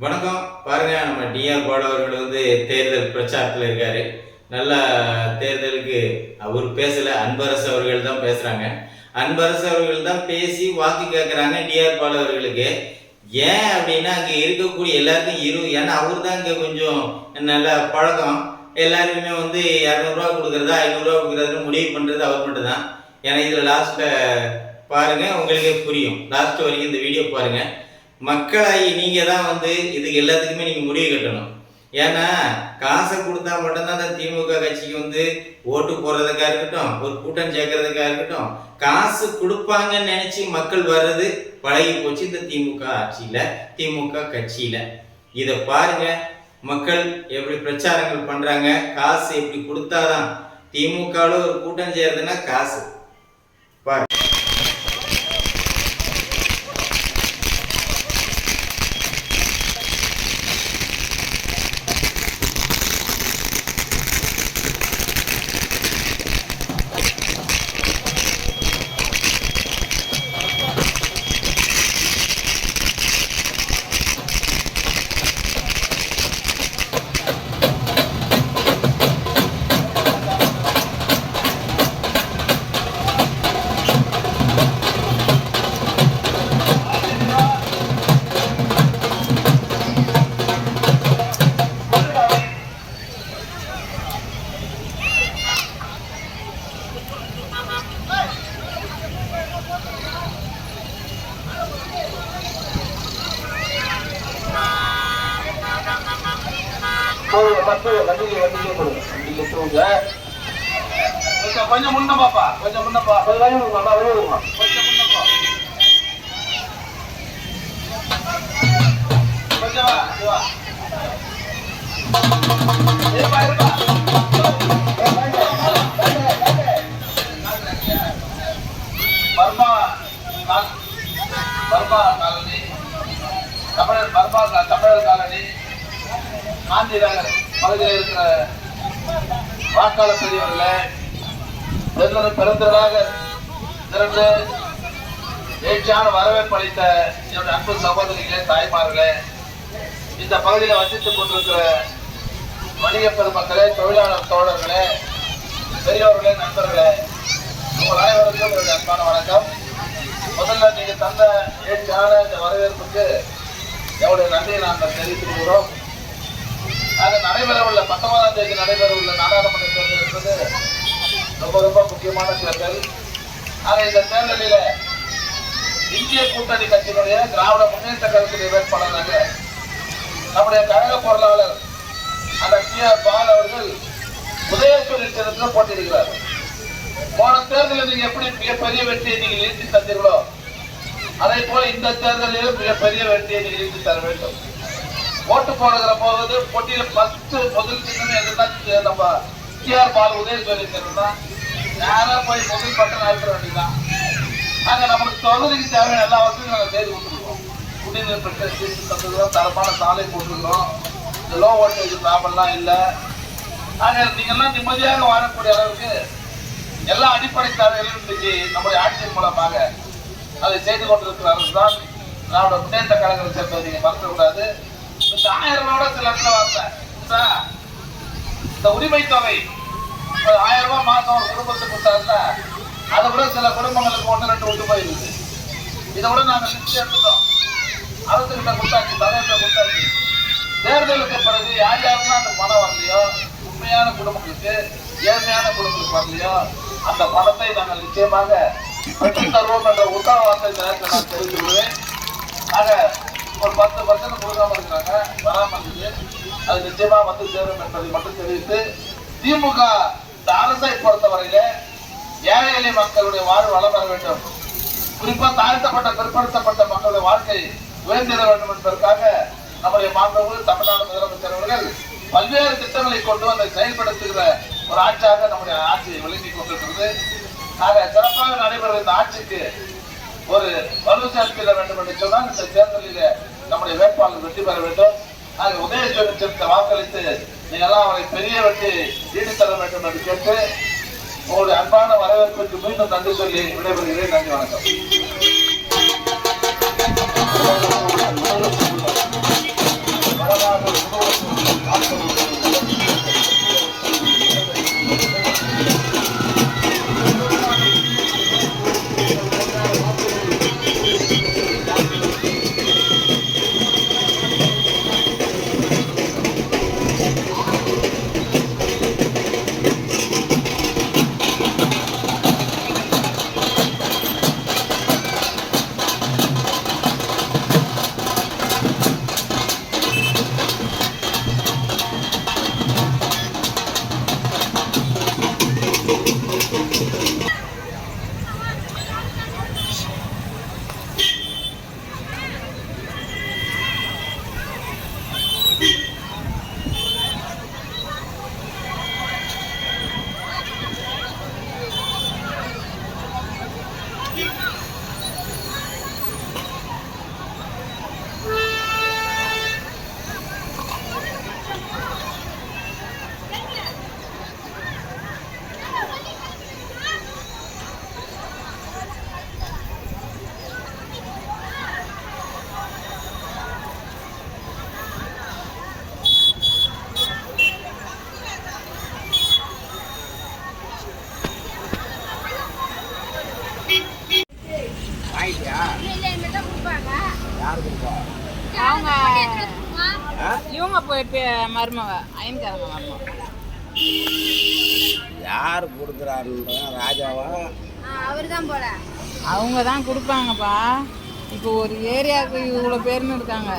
வணக்கம். பாருங்க, நம்ம டிஆர் பாலு அவர்கள் தேர்தல் பிரச்சாரத்தில் இருக்காரு. நல்லா தேர்தலுக்கு அவர் பேசல, அன்பரசு அவர்கள் தான் பேசுறாங்க. அன்பரசு அவர்கள் தான் பேசி வாக்கு கேட்குறாங்க டிஆர் பாலு அவர்களுக்கு. ஏன் அப்படின்னா அங்கே இருக்கக்கூடிய எல்லாருக்கும் ஏன்னா அவர் தான் இங்கே கொஞ்சம் நல்ல பழக்கம். எல்லாருக்குமே 200 கொடுக்குறதா 500 கொடுக்குறதுன்னு முடிவு பண்ணுறது அவர் மட்டும் தான். ஏன்னா இதில் லாஸ்ட்டில் பாருங்கள், உங்களுக்கே புரியும். லாஸ்ட் வரைக்கும் இந்த வீடியோ பாருங்கள். மக்களாகி நீங்கள் தான் இதுக்கு எல்லாத்துக்குமே நீங்கள் முடிவு கட்டணும். ஏன்னா காசை கொடுத்தா மட்டும்தான் அந்த திமுக கட்சிக்கு ஓட்டு போடுறதுக்காக இருக்கட்டும், ஒரு கூட்டம் சேர்க்கறதுக்காக இருக்கட்டும், காசு கொடுப்பாங்கன்னு நினைச்சு மக்கள் வர்றது பழகி போச்சு இந்த திமுக ஆட்சியில, திமுக கட்சியில. இதை பாருங்க, மக்கள் எப்படி பிரச்சாரங்கள் பண்றாங்க. காசு எப்படி கொடுத்தாதான் திமுகவில் ஒரு கூட்டம் செய்யறதுன்னா காசு பாருங்க. கொஞ்சம் முன்ன பாப்பா, கொஞ்சம் முன்னப்பா, கொஞ்சம் முன்னப்பா, கொஞ்சம் வா. பர்மா காலனி, தமிழர் காலனி, காந்தி நகர் பகுதியில் இருக்கிற வாக்காளர் பெரியவர்களே, பெருந்திரளாக திரண்டு எழுச்சியான வரவேற்பு அளித்த என்னுடைய அன்பு சகோதரிகளே, தாய்மார்களே, இந்த பகுதியில் வசித்துக் கொண்டிருக்கிற வணிக பெருமக்களே, தொழிலாளர் தோழர்களே, பெரியோர்களே, நண்பர்களே, உங்கள் அனைவருக்கும் என்னுடைய அன்பான வணக்கம். முதல்ல நீங்க தந்த எழுச்சியான இந்த வரவேற்புக்கு எங்களுடைய நன்றியை நாங்கள் தெரிவித்துக்கிறோம். நடைபெறவுள்ள 19ஆம் தேதி நடைபெறவுள்ள நாடாளுமன்ற தேர்தல் என்பது ரொம்ப ரொம்ப முக்கியமான தேர்தல். இந்த தேர்தலில் இந்திய கூட்டணி கட்சியினுடைய திராவிட முன்னேற்ற கழகத்தின் வேட்பாளராக நம்முடைய கழக பொருளாளர் டிஆர் பாலு அவர்கள் உதயசூரியன் தேர்தலில் போட்டியிடுகிறார். போன தேர்தலில் நீங்க எப்படி மிகப்பெரிய வெற்றியை நீங்கள் ஈட்டி தந்தீர்களோ, அதே போல இந்த தேர்தலிலும் மிகப்பெரிய வெற்றியை நீங்கள் ஈட்டி தர வேண்டும். ஓட்டு போடுகிற போது போட்டியில முதல் சின்னம் எதுனா நம்ம டிஆர் பாலு உதயசூரியன் தேர்தல் தான். நேரம் போய் முதல் பட்டம் அழுத்த வேண்டியதான். நமக்கு தொகுதிக்கு தேவையான எல்லா வசதியும் நாங்கள் செய்து கொடுத்துருக்கோம். குடிநீர் பிரச்சனை தீர்த்து தந்துக்கிறோம், தரமான சாலை போட்டுருக்கோம், இந்த லோ வோல்டேஜ் ப்ராப்ளம்லாம் இல்லை. நீங்கள்லாம் நிம்மதியாக வாழக்கூடிய அளவுக்கு எல்லா அடிப்படை தேவைகளும் இன்றைக்கு நம்முடைய ஆட்சியின் மூலமாக அதை செய்து கொண்டிருக்கிற அரசு தான் திராவிட முன்னேற்ற கழகத்தை சேர்ந்தது. நீங்க மறக்கக்கூடாது. 1000 ரூபாயோட சில இடத்துல வார்த்தை இந்த உரிமை தொகை 1000 ரூபாய் மாசம் ஒரு குடும்பத்துக்கு கொடுத்தாருன்னா அதை விட சில குடும்பங்களுக்கு 1-2 விட்டு போயிருக்குது. இதை விட நாங்கள் லிஸ்ட் எடுத்துட்டோம். அரசுகிட்ட கொடுத்தாச்சு, தலைவர்கிட்ட கொடுத்தாச்சு. தேர்தலுக்கு பிறகு யார் யாருன்னா அந்த பணம் வரலையோ, உண்மையான குடும்பங்களுக்கு, ஏழ்மையான குடும்பங்களுக்கு வரலையோ, அந்த பணத்தை நாங்கள் நிச்சயமாக பெற்று தருவோம் என்ற உத்தரவாதத்தை இந்த நேரத்தில் நான் தெரிவித்து விடுவேன். ஒரு 10% கொடுக்காம இருக்கிறாங்க, வராம இருக்குது. அது நிச்சயமா சேரும் என்பதை மட்டும் தெரிவித்து, திமுக இந்த அரசை பொறுத்தவரையில ஏழை எளிய மக்களுடைய வாழ்வு வளம் பெற வேண்டும், குறிப்பா தாழ்த்தப்பட்ட பிற்படுத்தப்பட்ட மக்களுடைய வாழ்க்கை உயர்ந்திட வேண்டும் என்பதற்காக நம்முடைய மாண்புமிகு தமிழ்நாடு முதலமைச்சர் அவர்கள் பல்வேறு திட்டங்களை கொண்டு அதை செயல்படுத்துகிற ஒரு ஆட்சியாக நம்முடைய ஆட்சியை விளங்கிக் கொண்டிருக்கிறது. சிறப்பாக நடைபெறும் இந்த ஆட்சிக்கு ஒரு வலு சேர்த்திட வேண்டும் என்று சொன்னால் இந்த தேர்தலில் நம்முடைய வேட்பாளர் வெற்றி பெற வேண்டும். உதயசூரியன் வாக்களித்து நீங்கள்லாம் அவரை பெரிய வெற்றி ஈடு தர வேண்டும் என்று கேட்டு உங்களுடைய அன்பான வரவேற்புக்கு மீண்டும் நன்றி சொல்லி விடைபெறுகிறேன். நன்றி, வணக்கம். அவங்க இவங்க போய் மருமவ ஐயன்காரங்க மருமவ யார் கொடுக்குறாருன்ற ராஜாவா அவர் தான் போல அவங்க தான் கொடுப்பாங்கப்பா. இப்போ ஒரு ஏரியாவுக்கு இவ்வளோ பேர்னு இருக்காங்க.